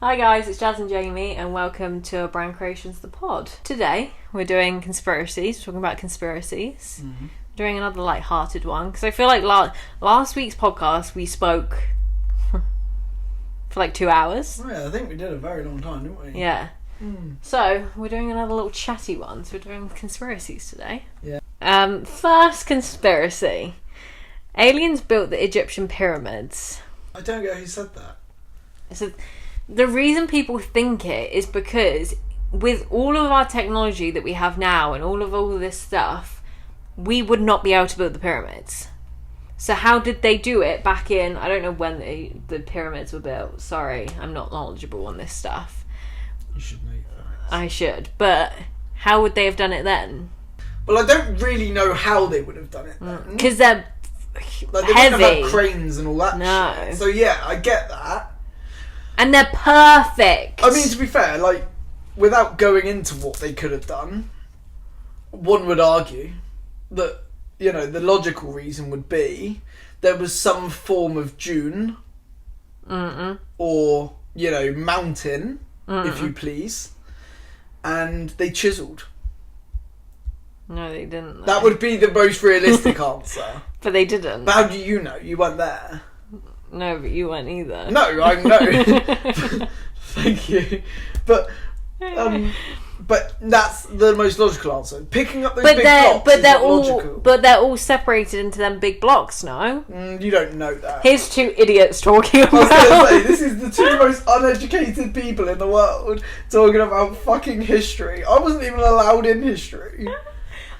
Hi guys, it's Jazz and Jamie and welcome to Brand Creations the pod. Today we're doing conspiracies, talking about conspiracies. Doing another light-hearted one because I feel like last week's podcast we spoke for like 2 hours. Oh yeah, I think we did a very long time, didn't we? Yeah. So we're doing another little chatty one. So we're doing conspiracies today. Yeah. First conspiracy. Aliens built the Egyptian pyramids. I don't get who said that. So the reason people think it is because with all of our technology that we have now and all of this stuff, we would not be able to build the pyramids. So how did they do it back in, I don't know when the pyramids were built. Sorry, I'm not knowledgeable on this stuff. You should know that. I should. But how would they have done it then? Well, I don't really know how they would have done it then. Because they're Like, they heavy. wouldn't have had cranes and all that No. shit. So yeah, I get that. And they're perfect. I mean, to be fair, like, without going into what they could have done, one would argue that, you know, the logical reason would be there was some form of dune or, you know, mountain, if you please, and they chiselled. No, they didn't. That would be the most realistic answer. But they didn't. But how do you know? You weren't there. No, but you weren't either. No, I know. Thank you. But that's the most logical answer. Picking up those big blocks is not logical. But they're all separated into them big blocks, no? You don't know that. Here's two idiots talking I was about. going to say, this is the two most uneducated people in the world talking about fucking history. I wasn't even allowed in history.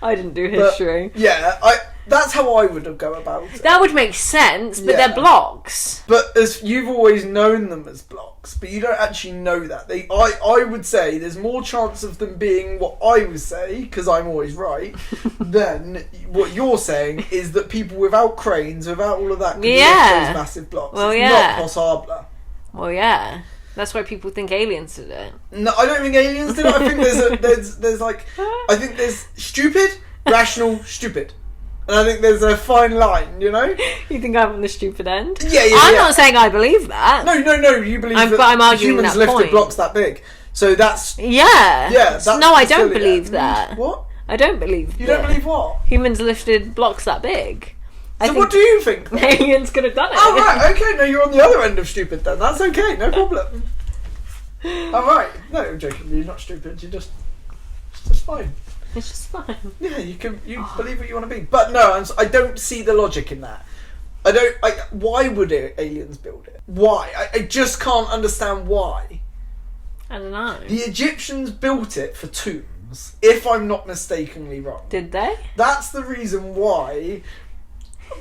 I didn't do But, history. yeah, that's how I would have go about it. That would make sense, but Yeah. they're blocks. But as you've always known them as blocks, but you don't actually know that. I would say there's more chance of them being what I would say, because I'm always right, than what you're saying is that people without cranes, without all of that, could lift those massive blocks. Well, it's yeah. not possible. Well, yeah. That's why people think aliens did it. No, I don't think aliens did it. I think there's like, I think there's stupid, rational, stupid. And I think there's a fine line, you know? You think I'm on the stupid end? Yeah. I'm not saying I believe that. No, you believe but that I'm arguing humans that lifted point. blocks that big. So that's... Yeah. Yeah. No, I don't believe that. What? I don't believe You that. don't believe what? Humans lifted blocks that big. So what do you think? Aliens could have done it. Oh, right, okay, no, you're on the other end of stupid then. That's okay, no problem. Alright, no, I'm joking, you're not stupid, you're just... It's just fine. It's just fine. Yeah, you believe what you want to be. But no, I don't see the logic in that. Why would aliens build it? Why? I just can't understand why. I don't know. The Egyptians built it for tombs, if I'm not mistakenly wrong. Did they? That's the reason why.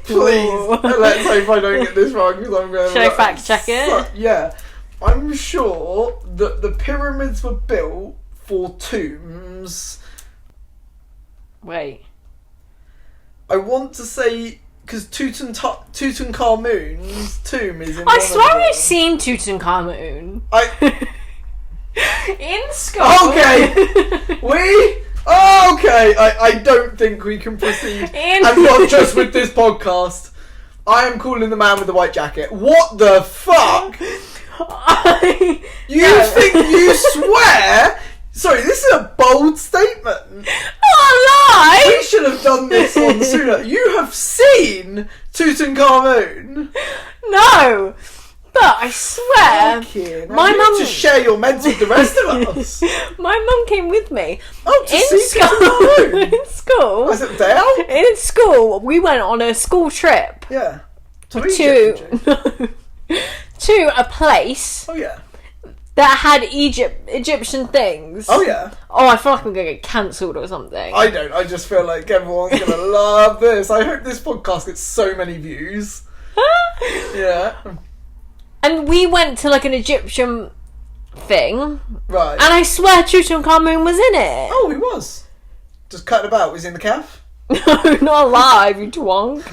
Please, let's hope I don't get this wrong because I'm going to... Should I fact check it? Yeah. I'm sure that the pyramids were built for tombs. Wait. I want to say... Because Tutankhamun's tomb is in I one swear of them. I've seen Tutankhamun. In school. Okay. Okay. I don't think we can proceed. And not just with this podcast. I am calling the man with the white jacket. What the fuck? You think you swear? Sorry, this is a bold statement. Not We should have done this one sooner. You have seen Tutankhamun. No. But I swear, my you mum need to share your meds with the rest of us. My mum came with me. Oh, to see Tutankhamun. In school. Was it Dale? In school, we went on a school trip Yeah. To a place Oh yeah. that had Egyptian things. Oh yeah. Oh, I feel like I'm gonna get cancelled or something. I don't. I just feel like everyone's gonna love this. I hope this podcast gets so many views. Yeah. And we went to like an Egyptian thing, Right. and I swear Tutankhamun was in it. Oh, he was. Just cutting about. Was he in the calf? No, not alive, you twonk.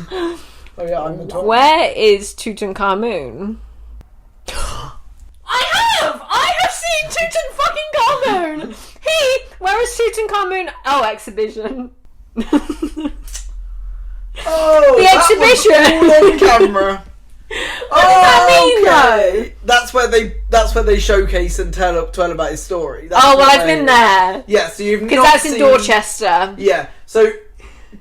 Oh yeah, I'm the top. Where is Tutankhamun? I have seen Tutankhamun. Where is Tutankhamun? Oh, exhibition. Oh, The that exhibition. was all on camera. Okay. That's where they showcase and tell about his story. That's Oh, well, where I've been there. Yeah, so you've Because not that's in seen... Dorchester. Yeah, so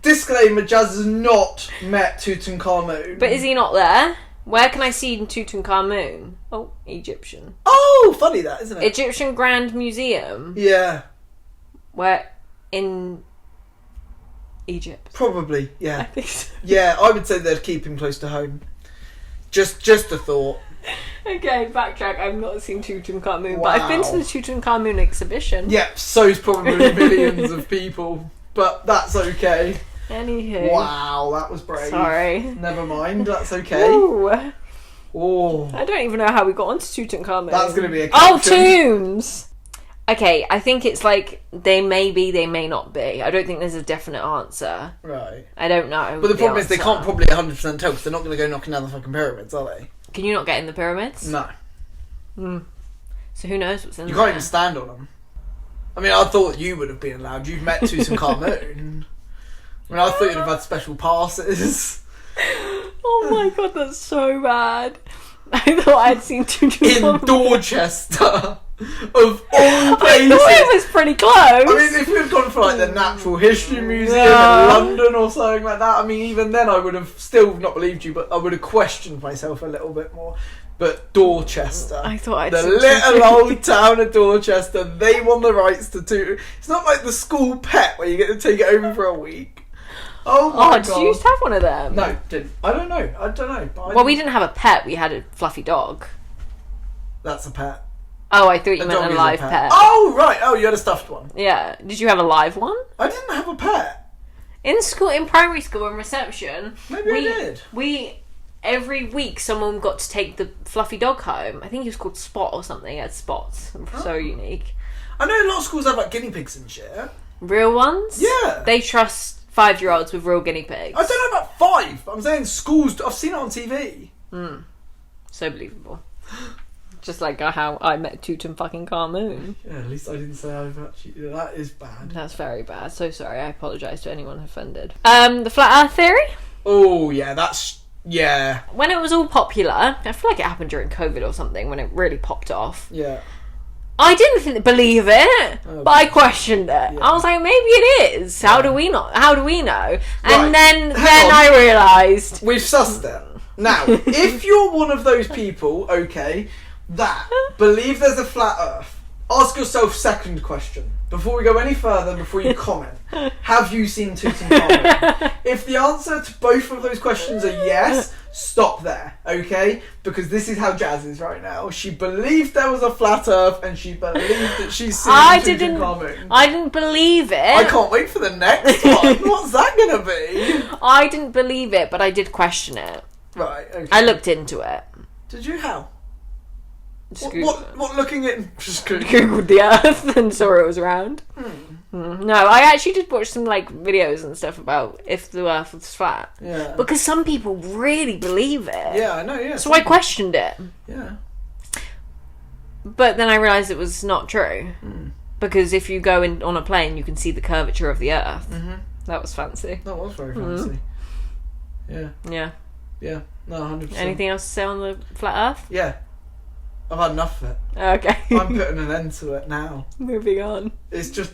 disclaimer: Jazz has not met Tutankhamun. But is he not there? Where can I see Tutankhamun? Oh, Egyptian. Oh, funny that, isn't it? Egyptian Grand Museum. Yeah, Where in Egypt? probably. I Yeah, think so. yeah. I would say they'd keep him close to home. Just a thought. Okay, backtrack. I've not seen Tutankhamun, Wow. but I've been to the Tutankhamun exhibition. Yeah, so's probably millions of people, but that's okay. Anywho. Wow, that was brave. Sorry. Never mind, that's okay. Ooh. Oh, I don't even know how we got onto Tutankhamun. that's going to be a Oh, caption. tombs! Okay, I think it's like they may be, they may not be. I don't think there's a definite answer. Right. I don't know. But the problem is they answer. can't probably 100% tell because they're not going to go knocking down the fucking pyramids, are they? Can you not get in the pyramids? No. So who knows what's in You there? can't even stand on them. I mean, I thought you would have been allowed. You've met Tutankhamun. I mean, I thought you'd have had special passes. Oh my god, that's so bad. I thought I'd seen In Tutankhamun. Dorchester. Of all I places. thought it was pretty close. I mean, if we'd gone for like the Natural History Museum Yeah. in London or something like that, I mean, even then I would have still not believed you, but I would have questioned myself a little bit more. But Dorchester, I thought I'd the seen little Tutankhamun. old town of Dorchester, they won the rights to It's not like the school pet where you get to take it over for a week. Oh my Did god! you used to have one of them? No, didn't. I don't know. But Well, we didn't have a pet. We had a fluffy dog. That's a pet. Oh, I thought you A meant dog a is live pet. Oh right. Oh, you had a stuffed one. Yeah. Did you have a live one? I didn't have a pet. In school, in primary school, in reception, Maybe I did. Every week someone got to take the fluffy dog home. I think he was called Spot or something. He had spots. So unique. I know a lot of schools have like guinea pigs and shit. Real ones? Yeah. They trust 5-year-olds with real guinea pigs. I don't know about 5. I'm saying schools. I've seen it on TV. So believable. Just like how I met Tutankhamun. Yeah, at least I didn't say I've actually. That is bad. That's very bad. So sorry. I apologise to anyone offended. The flat Earth theory? Oh yeah, yeah. When it was all popular, I feel like it happened during COVID or something when it really popped off. Yeah. I didn't believe it, Oh, but I questioned it. yeah. I was like, maybe it is. How do we not? How do we know? Right, And then hang on. I realised. We've sussed it. Now, if you're one of those people, okay, that believe there's a flat Earth, ask yourself second question before we go any further. Before you comment, have you seen Tutankhamun? If the answer to both of those questions are yes, stop there, okay? Because this is how Jazz is right now. She believed there was a flat Earth, and she believed that she's seen Tutankhamun. I didn't believe it. I can't wait for the next one. What's that gonna be? I didn't believe it, but I did question it. Right. Okay. I looked into it. Did you? How? Just What? Looking at just Google. Googled the Earth and saw it was round. No, I actually did watch some like videos and stuff about if the Earth was flat. Yeah. Because some people really believe it. Yeah, I know. Yeah. So I questioned it. Yeah. But then I realised it was not true. Because if you go in on a plane, you can see the curvature of the Earth. Mm-hmm. That was fancy. That was very fancy. Yeah. Yeah. Yeah. No, 100%. Anything else to say on the flat Earth? Yeah. I've had enough of it. Okay. I'm putting an end to it now. Moving on. It's just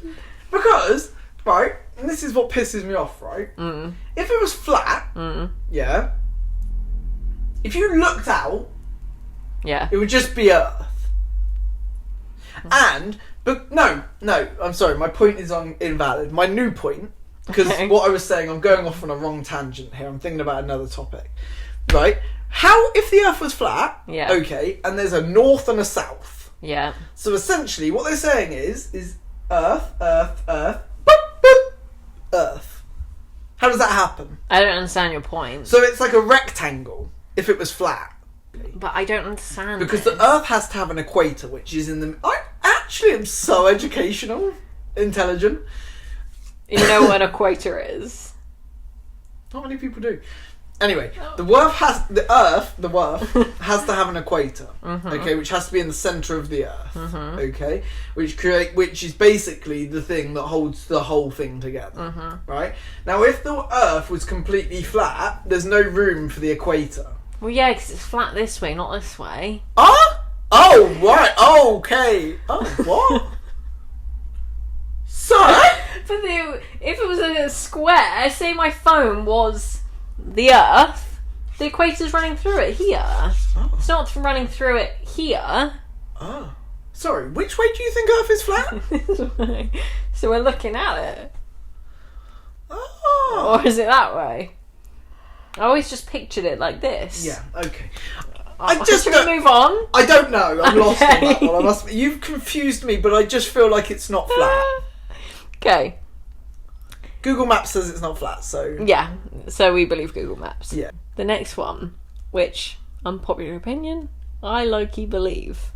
because, right, and this is what pisses me off, right? If it was flat, yeah, if you looked out, Yeah. it would just be Earth. But no, I'm sorry, my point is invalid. My new point, because Okay. what I was saying, I'm going off on a wrong tangent here. I'm thinking about another topic. Right? How, if the Earth was flat, Yeah. okay, and there's a north and a south. Yeah. So essentially, what they're saying is Earth, Earth, Earth, boop, boop, Earth. How does that happen? I don't understand your point. So it's like a rectangle if it was flat. But I don't understand Because this. the Earth has to have an equator, which is in the... I actually am so educational, intelligent. You know what an equator is? Not many people do. Anyway, the Earth has to have an equator, okay, which has to be in the center of the Earth, okay, which is basically the thing that holds the whole thing together, right? Now, if the Earth was completely flat, there's no room for the equator. Well, yeah, because it's flat this way, not this way. Ah? Oh, right. Oh, okay. Oh, what? So? But if it was a square, say my phone was the Earth, the equator's running through it here. Oh. It's not running through it here. Oh. Sorry, which way do you think Earth is flat? This way. So we're looking at it. Oh. Or is it that way? I always just pictured it like this. Yeah, okay. Should we move on? I don't know. I'm lost on that Okay. one. You've confused me, but I just feel like it's not flat. Okay. Google Maps says it's not flat, so... Yeah, so we believe Google Maps. Yeah. The next one, which, unpopular opinion, I low-key believe.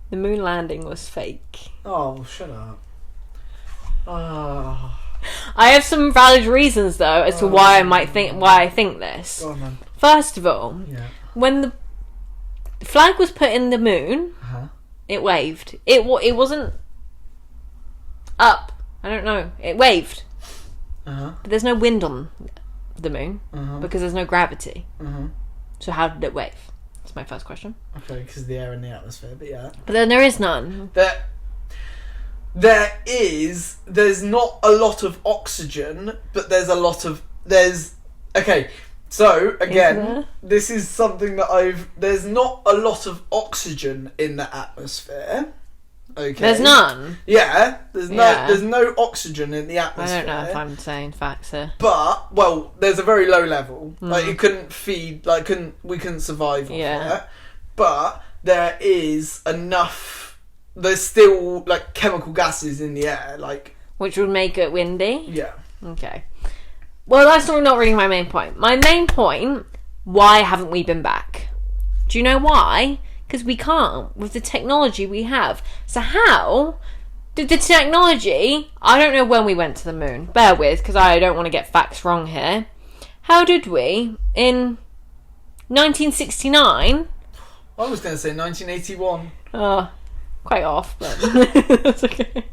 The moon landing was fake. Oh, shut up. Oh. I have some valid reasons though as to why I think this. Go on, then. First of all, Yeah. when the flag was put in the moon, Uh-huh. it waved. It wasn't up. I don't know. It waved. Uh-huh. But there's no wind on the moon Uh-huh. because there's no gravity. Uh-huh. So how did it wave? That's my first question. Okay, because of the air in the atmosphere, but yeah. But then there is none. There's not a lot of oxygen, but okay, so again, there? this is something that there's not a lot of oxygen in the atmosphere. Okay. There's none. Yeah, there's Yeah. no oxygen in the I atmosphere. don't know if I'm saying facts here. But there's a very low level. Like it couldn't feed. We couldn't survive off Yeah. it. But there is enough. There's still like chemical gases in the air. Like Which would make it windy? yeah. Okay. Well, that's not really my main point. My main point, why haven't we been back? Do you know why? Because we can't with the technology we have. So how did the technology... I don't know when we went to the moon. Bear with, because I don't want to get facts wrong here. How did we, in 1969... I was going to say 1981. Quite off, but that's okay.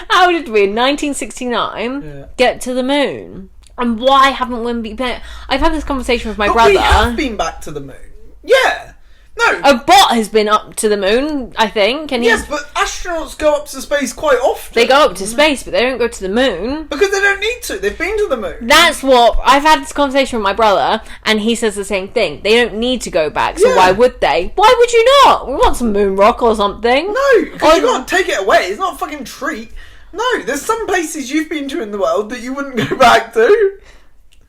How did we, in 1969, get to the moon? And why haven't we been... I've had this conversation with my brother. We have been back to the moon. Yeah. No. A bot has been up to the moon, I think, and Yes, but astronauts go up to space quite often. they go up to space, but they don't go to the moon. Because they don't need to. They've been to the moon. That's what... I've had this conversation with my brother, and he says the same thing. They don't need to go back, so Yeah. why would they? Why would you not? We want some moon rock or something. No, because you can't take it away. It's not a fucking treat. No, there's some places you've been to in the world that you wouldn't go back to.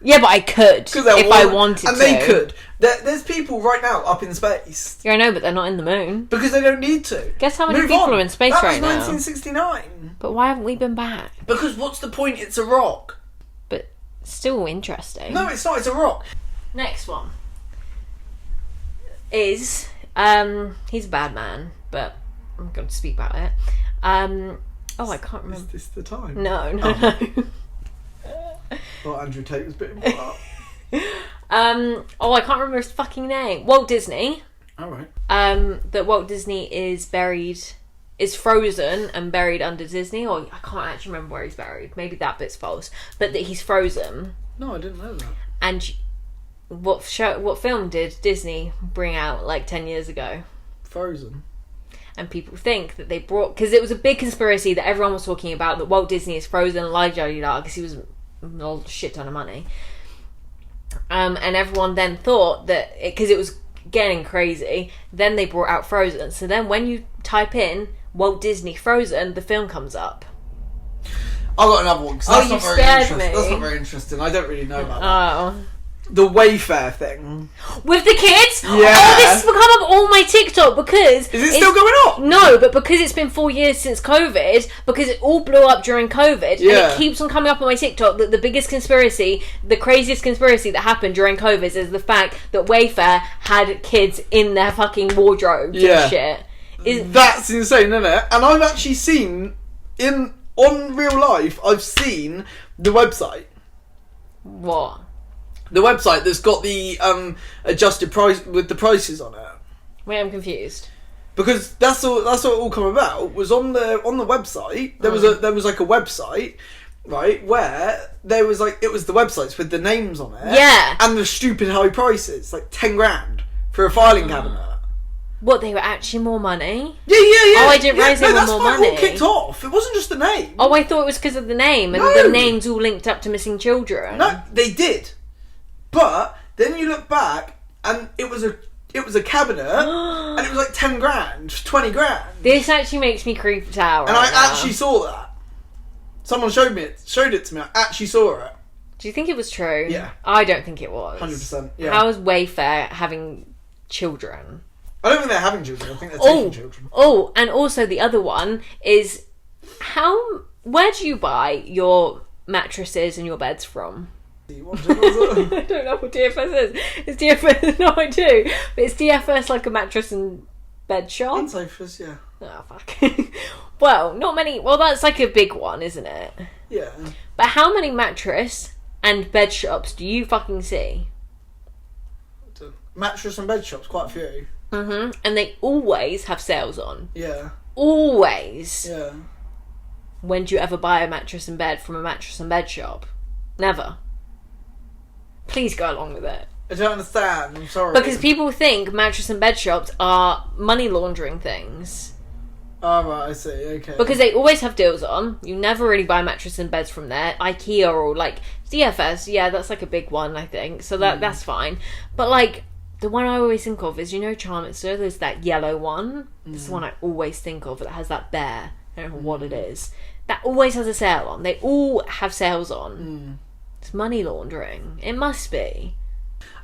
Yeah, but I could, if I wanted and to. they could. There's people right now up in space. Yeah, I know, but they're not in the moon. Because they don't need to. Guess how many Move people on. are in space that right was now? 1969. But why haven't we been back? Because what's the point? It's a rock. But still interesting. No, it's not. It's a rock. Next one is he's a bad man, but I'm going to speak about it. I can't remember. Is this the time? No. Well, Andrew Tate was bitten apart. I can't remember his fucking name. Walt Disney. Alright. That Walt Disney is frozen and buried under Disney, or I can't actually remember where he's buried. Maybe that bit's false, but that he's frozen. No, I didn't know that. And what film did Disney bring out like 10 years ago? Frozen. And people think that they brought... Because it was a big conspiracy that everyone was talking about, that Walt Disney is frozen, because he was a shit ton of money. And everyone then thought that... Because it was getting crazy, then they brought out Frozen. So then when you type in Walt Disney Frozen, the film comes up. I've got another one, because that's not very scared interesting. me. That's not very interesting. I don't really know about that. Oh. The Wayfair thing. With the kids? Yeah. Oh, this has become up all my TikTok because... Is it still going on? No, but because it's been 4 years since COVID, because it all blew up during COVID, and Yeah. it keeps on coming up on my TikTok that the biggest conspiracy, the craziest conspiracy that happened during COVID is the fact that Wayfair had kids in their fucking wardrobes Yeah. and shit. That's insane, isn't it? And I've actually seen, on real life, I've seen the website. What? The website that's got the adjusted price with the prices on it. Wait, I'm confused. Because that's what it all come about was on the website. There was like a website right, where there was like, it was the websites with the names on it. Yeah. And the stupid high prices, like 10 grand for a filing cabinet. What, they were actually more money? Yeah. Oh, I didn't realise they were that's more why it money. all kicked off. It wasn't just the name. Oh, I thought it was because of the name, and No. the name's all linked up to missing children. No, they did. But then you look back, and it was a cabinet, and it was like 10 grand, 20 grand. This actually makes me creeped out. And right I now. actually saw that. Someone showed it to me. I actually saw it. Do you think it was true? Yeah. I don't think it was. 100%. Yeah. How is Wayfair having children? I don't think they're having children. I think they're taking children. Oh, and also the other one is where do you buy your mattresses and your beds from? Do you want to know? I don't know what DFS is. It's DFS. No, I do. But it's DFS like a mattress and bed shop. On sofas, yeah. Oh, fuck. Well, not many. Well, that's like a big one, isn't it? Yeah. But how many mattress and bed shops do you fucking see? Mattress and bed shops, quite a few. Mm-hmm. And they always have sales on. Yeah. Always. Yeah. When do you ever buy a mattress and bed from a mattress and bed shop? Never. Please go along with it. I don't understand. I'm sorry. Because people think mattress and bed shops are money laundering things. Oh, right, I see. Okay. Because they always have deals on. You never really buy mattress and beds from there. IKEA or like DFS, yeah, that's like a big one, I think. So that's fine. But like, the one I always think of is, Charminster, there's that yellow one. This is the one I always think of that has that bear. I don't know what it is. That always has a sale on. They all have sales on. It's money laundering. It must be.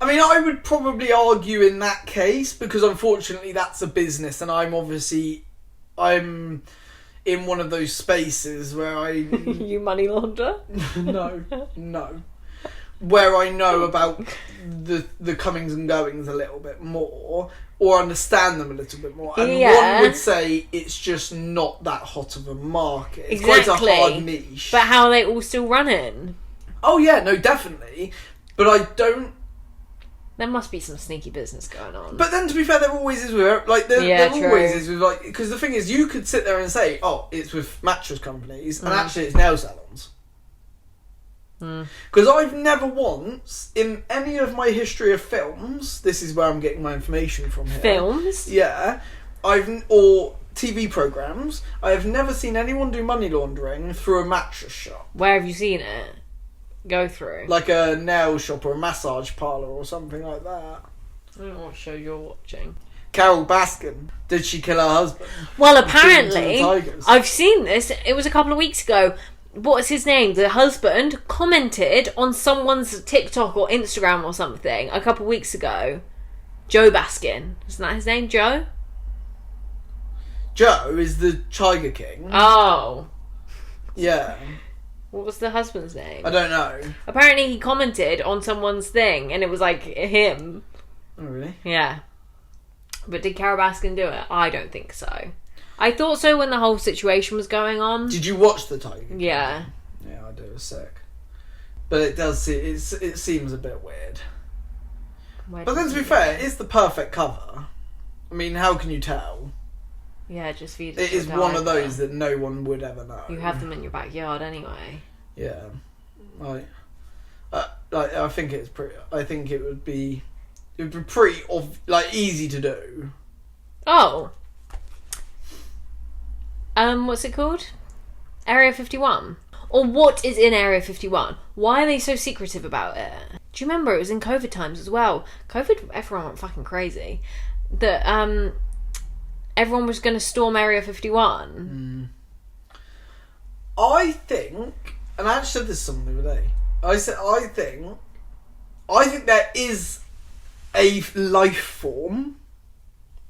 I mean, I would probably argue in that case, because unfortunately that's a business, and I'm in one of those spaces where I... You money launder? No. Where I know about the comings and goings a little bit more, or understand them a little bit more. And one would say it's just not that hot of a market. It's quite a hard niche. But how are they all still running? Oh yeah, no, definitely. But I don't... There must be some sneaky business going on. But then, to be fair, there always is with... Like, there always is with... Like, because the thing is, you could sit there and say, oh, it's with mattress companies, and actually it's nail salons. Because I've never once, in any of my history of films, this is where I'm getting my information from here. Films? Yeah. Or TV programmes, I have never seen anyone do money laundering through a mattress shop. Where have you seen it? Go through. Like a nail shop or a massage parlour or something like that. I don't know what show you're watching. Carol Baskin. Did she kill her husband? Well, apparently, Tigers. I've seen this. It was a couple of weeks ago. What's his name? The husband commented on someone's TikTok or Instagram or something a couple of weeks ago. Joe Baskin. Isn't that his name, Joe? Joe is the Tiger King. Oh. Yeah. What was the husband's name? I don't know. Apparently he commented on someone's thing and it was like him. Oh, really? Yeah. But did Carol Baskin do it? I don't think so. I thought so when the whole situation was going on. Did you watch the Tiger King? Yeah. Yeah, I do. It's sick. But it does. It seems a bit weird. But then, to be fair, it's the perfect cover. I mean, how can you tell? Yeah, just feed it is one of those that no one would ever know. You have them in your backyard anyway. Yeah, I think it's pretty. I think it would be pretty easy to do. Oh. What's it called? Area 51. Or what is in Area 51? Why are they so secretive about it? Do you remember it was in COVID times as well? COVID, everyone went fucking crazy. That everyone was going to storm Area 51. I think, and I actually said this to someone the other day. I think there is a life form.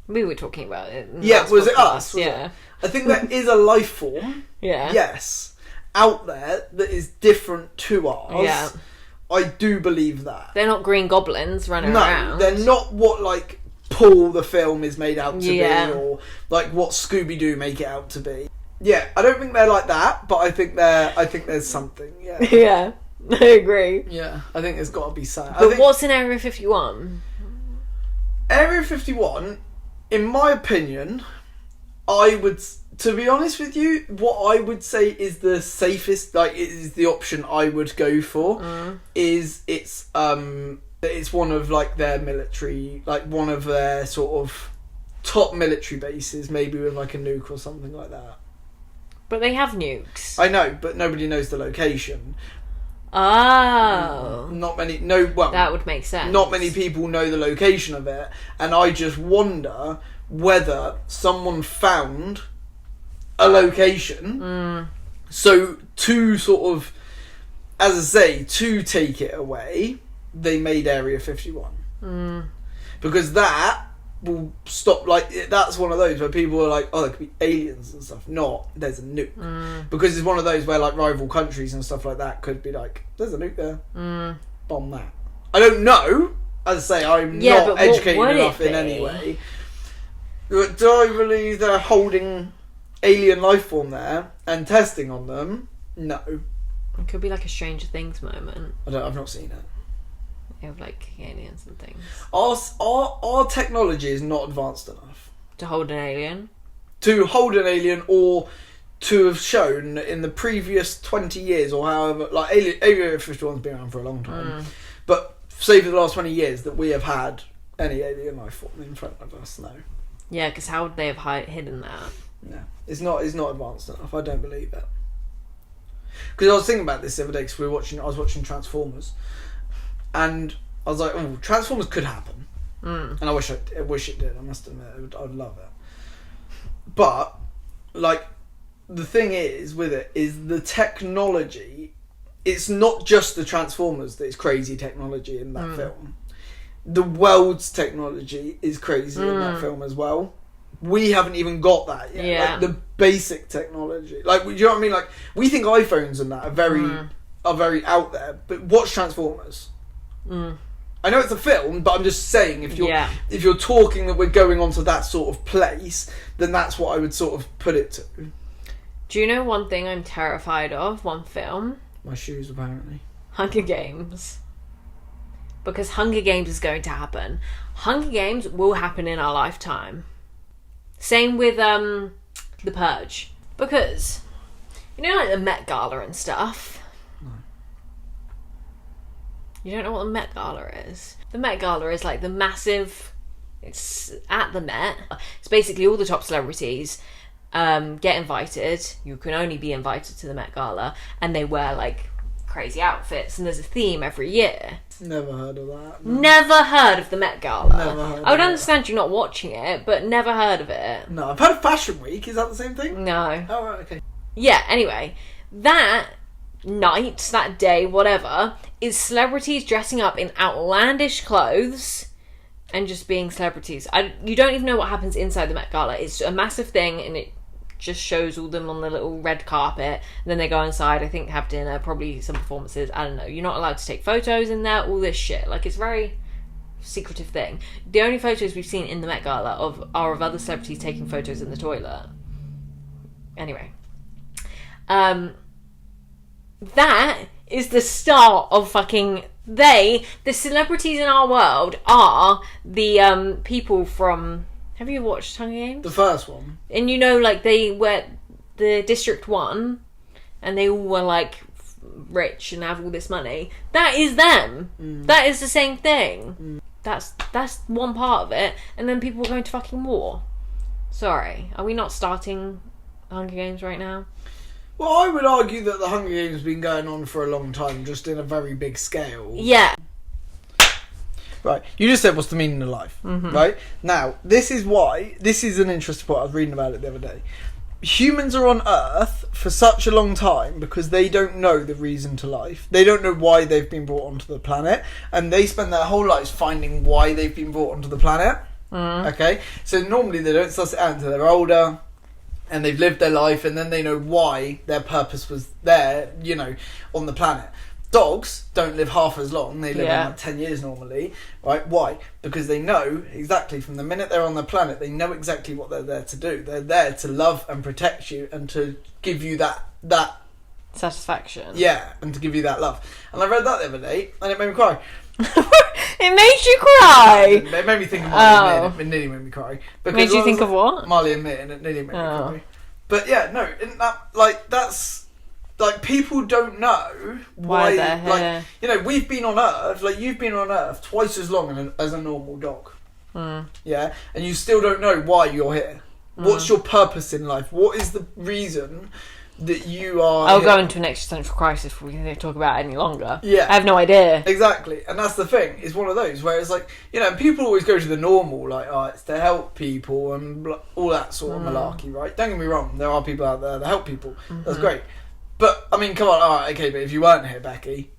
We were talking about it. Yeah, was it us? Yeah. I think there is a life form. Yeah. Yes. Out there that is different to ours. Yeah. I do believe that. They're not green goblins running around. No, they're not what Paul the film is made out to be, or what Scooby-Doo make it out to be. Yeah, I don't think they're like that, but I think there's something. Yeah. Yeah, I agree. Yeah, I think there's got to be something. But what's in Area 51? Area 51, in my opinion, I would To be honest with you, what I would say is the safest, like, is the option I would go for, is it's one of, like, their military, like, one of their sort of top military bases, maybe with, like, a nuke or something like that. But they have nukes. I know, but nobody knows the location. Oh. That would make sense. Not many people know the location of it, and I just wonder whether someone found a location, so to sort of, as I say, to take it away, they made Area 51. Because that will stop, like, that's one of those where people are like, oh, there could be aliens and stuff. Not, there's a nuke. Because it's one of those where, like, rival countries and stuff like that could be like, there's a nuke there. Bomb that. I don't know. As I say, I'm not educated enough in any way. But do I believe they're holding alien life form there and testing on them? No. It could be like a Stranger Things moment. I've not seen it. They have, like, aliens and things. Our technology is not advanced enough To hold an alien? to hold an alien, or to have shown in the previous 20 years or however, like, Area 51's been around for a long time, but say for the last 20 years that we have had any alien life form in front of us. No. Yeah, because how would they have hidden that? No, it's not advanced enough. I don't believe it. Because I was thinking about this the other day, because I was watching Transformers, and I was like, oh, Transformers could happen, and I wish it did. I must admit, I'd love it. But, like, the thing is with it is the technology. It's not just the Transformers that is crazy technology in that film. The world's technology is crazy in that film as well. We haven't even got that yet. Yeah. Like, the basic technology. Like, do you know what I mean? Like, we think iPhones and that are very out there, but watch Transformers. I know it's a film, but I'm just saying, if you're talking that we're going on to that sort of place, then that's what I would sort of put it to. Do you know one thing I'm terrified of? One film? My shoes, apparently. Hunger Games. Because Hunger Games is going to happen. Hunger Games will happen in our lifetime. Same with The Purge. Because, you know, like the Met Gala and stuff? No. You don't know what the Met Gala is? The Met Gala is like the massive... It's at the Met. It's basically all the top celebrities get invited. You can only be invited to the Met Gala. And they wear, like, crazy outfits. And there's a theme every year. Never heard of that. No. Never heard of the Met Gala. Never heard I would of understand you not watching it, but never heard of it. No, I've heard of Fashion Week. Is that the same thing? No. Oh, right, okay. Yeah, anyway. That night, that day, whatever, is celebrities dressing up in outlandish clothes and just being celebrities. You don't even know what happens inside the Met Gala. It's a massive thing, and it just shows all them on the little red carpet, and then they go inside, I think, have dinner, probably some performances, I don't know. You're not allowed to take photos in there, all this shit. Like, it's a very secretive thing. The only photos we've seen in the Met Gala are of other celebrities taking photos in the toilet. Anyway. That is the start of fucking... the celebrities in our world are the people from... Have you watched Hunger Games? The first one. And you know, like, they were the District 1, and they all were, like, rich and have all this money. That is them. That is the same thing. That's one part of it. And then people are going to fucking war. Sorry. Are we not starting Hunger Games right now? Well, I would argue that the Hunger Games have been going on for a long time, just in a very big scale. Yeah. Right, you just said what's the meaning of life, right? Now, this is an interesting point. I was reading about it the other day. Humans are on Earth for such a long time because they don't know the reason to life. They don't know why they've been brought onto the planet, and they spend their whole lives finding why they've been brought onto the planet. Okay? So normally they don't suss it out until they're older, and they've lived their life, and then they know why their purpose was there, you know, on the planet. Dogs don't live half as long. They live on like 10 years normally, right? Why? Because they know exactly from the minute they're on the planet, they know exactly what they're there to do. They're there to love and protect you and to give you that satisfaction. Yeah, and to give you that love. And I read that the other day, and it made me cry. It made you cry? It made me think of Marley and Me, and it nearly made me cry. Made you think of what? Marley and Me, and it nearly made me cry. But yeah, no, in that, like, that's, like, people don't know why they're like, here. you know, we've been on Earth, like, you've been on Earth twice as long as a normal dog. Yeah, and you still don't know why you're here. What's your purpose in life? What is the reason that you are I'll here? go into an existential crisis if we can talk about it any longer. Yeah. I have no idea. Exactly, and that's the thing. It's one of those where it's like, you know, people always go to the normal, like, oh, it's to help people and all that sort of malarkey, right? Don't get me wrong, there are people out there that help people. That's great. But, I mean, come on, alright, okay, but if you weren't here, Becky...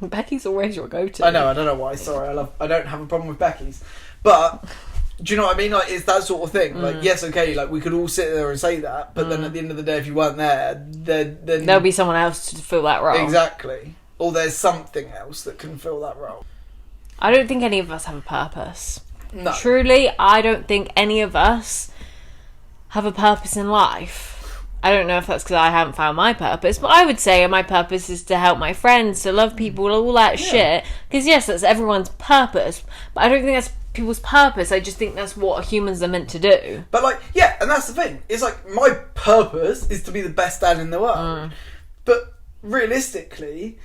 Becky's always your go-to. I know, I don't know why, sorry, I don't have a problem with Becky's. But, do you know what I mean? Like, it's that sort of thing. Like, yes, okay, like, we could all sit there and say that, but then at the end of the day, if you weren't there, then... There'll be someone else to fill that role. Exactly. Or there's something else that can fill that role. I don't think any of us have a purpose. No. Truly, I don't think any of us have a purpose in life. I don't know if that's because I haven't found my purpose, but I would say my purpose is to help my friends, to love people, all that shit. Because yes, that's everyone's purpose, but I don't think that's people's purpose. I just think that's what humans are meant to do. But, like, yeah, and that's the thing. It's like, my purpose is to be the best dad in the world. But realistically,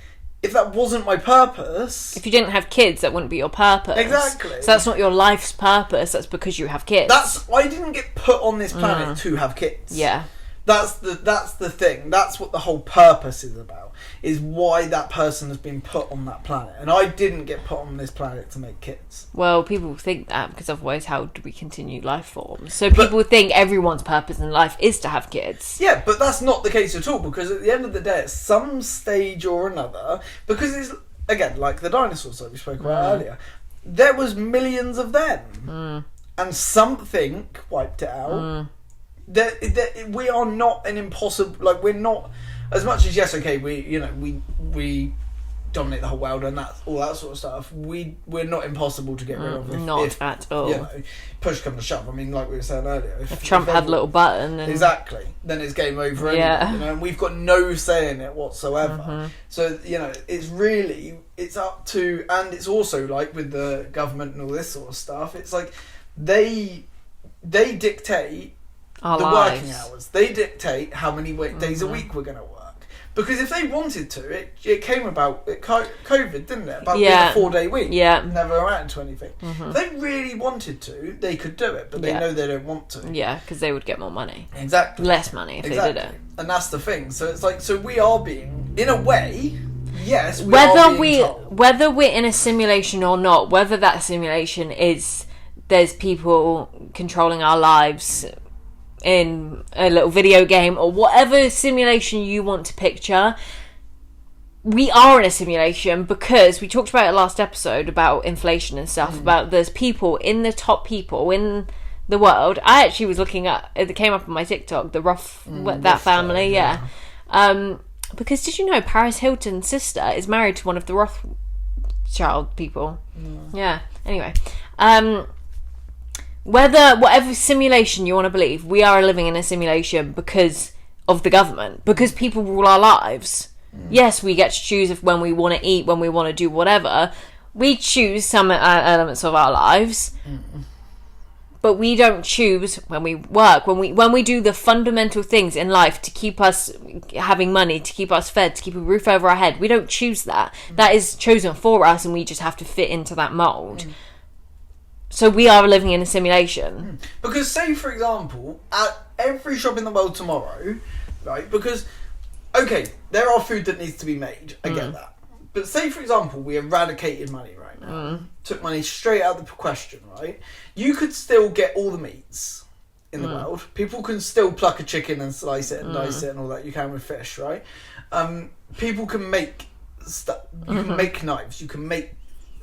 if that wasn't my purpose... If you didn't have kids, that wouldn't be your purpose. Exactly. So that's not your life's purpose, that's because you have kids. I didn't get put on this planet to have kids. Yeah. That's the thing. That's what the whole purpose is about. Is why that person has been put on that planet. And I didn't get put on this planet to make kids. Well, people think that because otherwise how do we continue life forms? So people think everyone's purpose in life is to have kids. Yeah, but that's not the case at all, because at the end of the day, at some stage or another, because it's, again, like the dinosaurs that we spoke about earlier, there was millions of them. And something wiped it out. We are not an impossible, like, we're not, as much as, yes, okay, we dominate the whole world and that, all that sort of stuff, we're not impossible to get rid of. Not at all. You know, push comes to shove. I mean, like we were saying earlier, if Trump had a little button. And... Exactly. Then it's game over anyway, you know, and we've got no say in it whatsoever. So, you know, it's up to, and it's also like with the government and all this sort of stuff, it's like they dictate Our the lives. working hours. They dictate how many days a week we're going to work. Because if they wanted to, it came about COVID, didn't it? About being a 4-day week. Yeah. Never amounted to anything. If they really wanted to, they could do it, but they know they don't want to. Yeah, because they would get more money. Exactly. Less money if they did it. And that's the thing. So it's like, so we are being, in a way, yes, Whether we're in a simulation or not, whether that simulation is there's people controlling our lives in a little video game or whatever simulation you want to picture, we are in a simulation because we talked about it last episode about inflation and stuff, about there's people in the top people in the world. I actually was looking at it, came up on my TikTok, the Roth family, because did you know Paris Hilton's sister is married to one of the Rothschild people? Anyway, whatever simulation you want to believe, we are living in a simulation because of the government, because people rule our lives. Yes, we get to choose if when we want to eat, when we want to do whatever. We choose some elements of our lives, but we don't choose when we work, when we do the fundamental things in life to keep us having money, to keep us fed, to keep a roof over our head. We don't choose that. That is chosen for us, and we just have to fit into that mould. So we are living in a simulation. Because say, for example, at every shop in the world tomorrow, right, because, okay, there are food that needs to be made, I get that. But say, for example, we eradicated money right now, took money straight out of the question, right? You could still get all the meats in the world. People can still pluck a chicken and slice it and dice it and all that. You can with fish, right? People can make stuff. You can make knives. You can make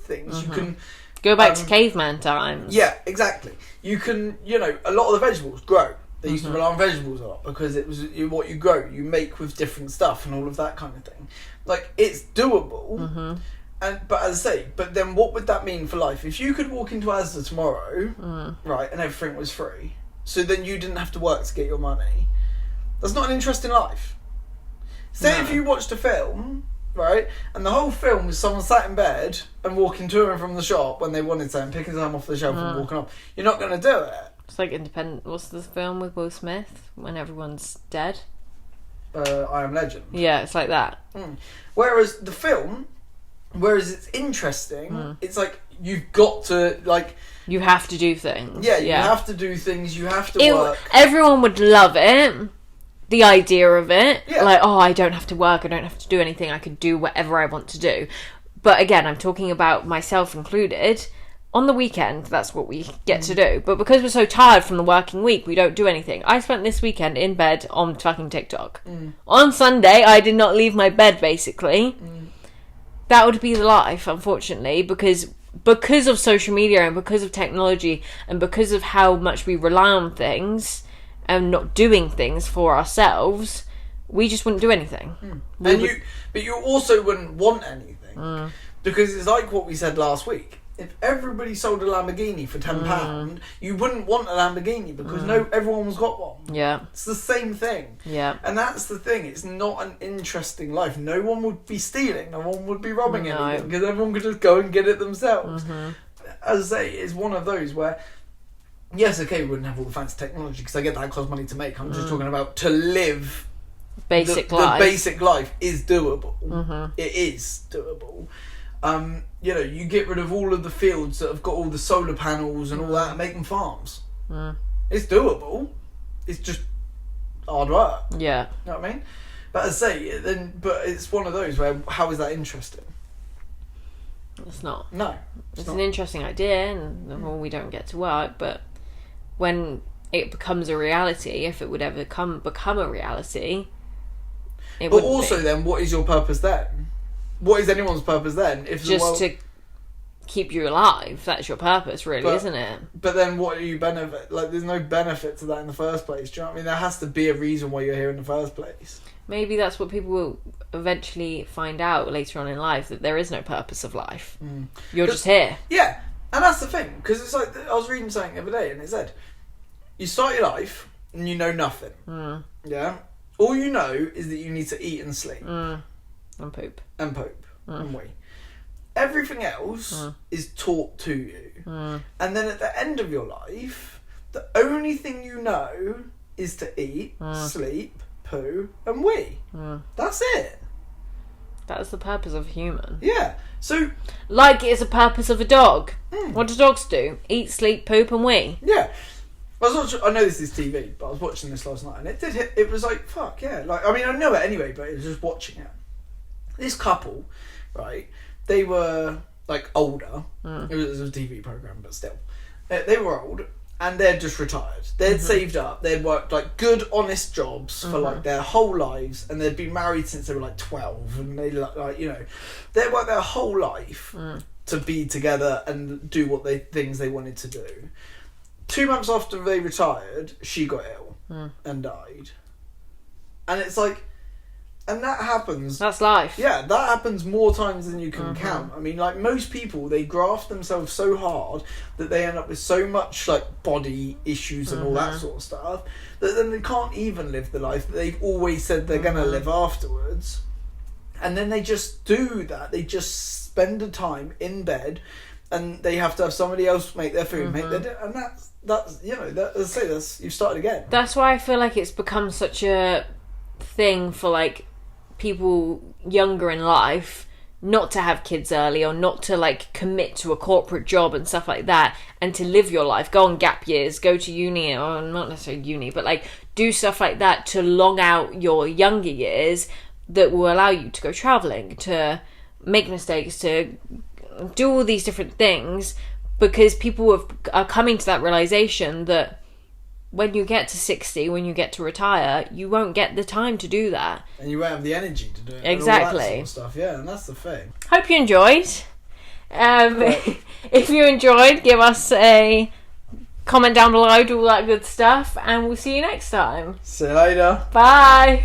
things. You can... Go back to caveman times. Yeah, exactly. You can, you know, a lot of the vegetables grow. They used to rely on vegetables a lot because it was what you grow, you make with different stuff and all of that kind of thing. Like, it's doable. But as I say, but then what would that mean for life? If you could walk into Asda tomorrow, right, and everything was free, so then you didn't have to work to get your money, that's not an interesting life. Say if you watched a film, right, and the whole film was someone sat in bed and walking to and from the shop when they wanted something, picking something off the shelf and walking off. You're not going to do it. It's like Independent. What's the film with Will Smith when everyone's dead? I Am Legend. Yeah, it's like that. Whereas the film, it's interesting, it's like you've got to, like... You have to do things. Yeah, you have to do things, you have to work. Everyone would love it. The idea of it. Yeah. Like, oh, I don't have to work, I don't have to do anything, I could do whatever I want to do. But again, I'm talking about myself included. On the weekend, that's what we get to do. But because we're so tired from the working week, we don't do anything. I spent this weekend in bed on fucking TikTok. On Sunday, I did not leave my bed, basically. That would be the life, unfortunately, because of social media and because of technology and because of how much we rely on things and not doing things for ourselves, we just wouldn't do anything. But you also wouldn't want anything. Because it's like what we said last week. If everybody sold a Lamborghini for £10, you wouldn't want a Lamborghini because everyone's got one. Yeah. It's the same thing. Yeah. And that's the thing. It's not an interesting life. No one would be stealing. No one would be robbing anything because everyone could just go and get it themselves. As I say, it's one of those where, yes, okay, we wouldn't have all the fancy technology because I get that costs money to make. I'm just talking about to live. Basic life. The basic life is doable. It is doable. You get rid of all of the fields that have got all the solar panels and all that and make them farms. It's doable. It's just hard work. Yeah. You know what I mean? But as I say, but it's one of those where, how is that interesting? It's not. No. It's an interesting idea and we don't get to work, but when it becomes a reality, if it would ever become a reality, it But wouldn't also be. then, what is your purpose then? What is anyone's purpose then? If To keep you alive. That's your purpose, really, isn't it? But then what do you benefit? Like, there's no benefit to that in the first place. Do you know what I mean? There has to be a reason why you're here in the first place. Maybe that's what people will eventually find out later on in life, that there is no purpose of life. You're just here. Yeah, and that's the thing. Because it's like, I was reading something the other day and it said, you start your life and you know nothing. Yeah? All you know is that you need to eat and sleep. And poop. And poop. And wee. Everything else is taught to you. And then at the end of your life, the only thing you know is to eat, sleep, poo, and wee. That's it. That's the purpose of a human. Yeah. So, like it's a purpose of a dog. What do dogs do? Eat, sleep, poop, and wee. yeah. I know this is TV, but I was watching this last night and it did hit, it was like, fuck yeah. Like, I mean, I know it anyway, but it was just watching it. This couple, right, they were like older. It was a TV program, but still. They were old and they'd just retired. They'd saved up, they'd worked like good, honest jobs for like their whole lives, and they'd been married since they were like 12, and they like they'd worked their whole life to be together and do things they wanted to do. 2 months after they retired, she got ill and died. And it's like, and that happens. That's life. Yeah, that happens more times than you can count. I mean, like, most people, they graft themselves so hard that they end up with so much, like, body issues and all that sort of stuff, that then they can't even live the life that they've always said they're going to live afterwards. And then they just do that. They just spend the time in bed, and they have to have somebody else make their food, make their and that's you've started again. That's why I feel like it's become such a thing for like people younger in life not to have kids early, or not to like commit to a corporate job and stuff like that, and to live your life, go on gap years, go to uni, or not necessarily uni, but like do stuff like that to long out your younger years that will allow you to go travelling, to make mistakes, to do all these different things, because people are coming to that realisation that when you get to 60, when you get to retire, you won't get the time to do that. And you won't have the energy to do it. Exactly. And all that sort of stuff. Yeah, and that's the thing. Hope you enjoyed. If you enjoyed, give us a comment down below, do all that good stuff, and we'll see you next time. See you later. Bye.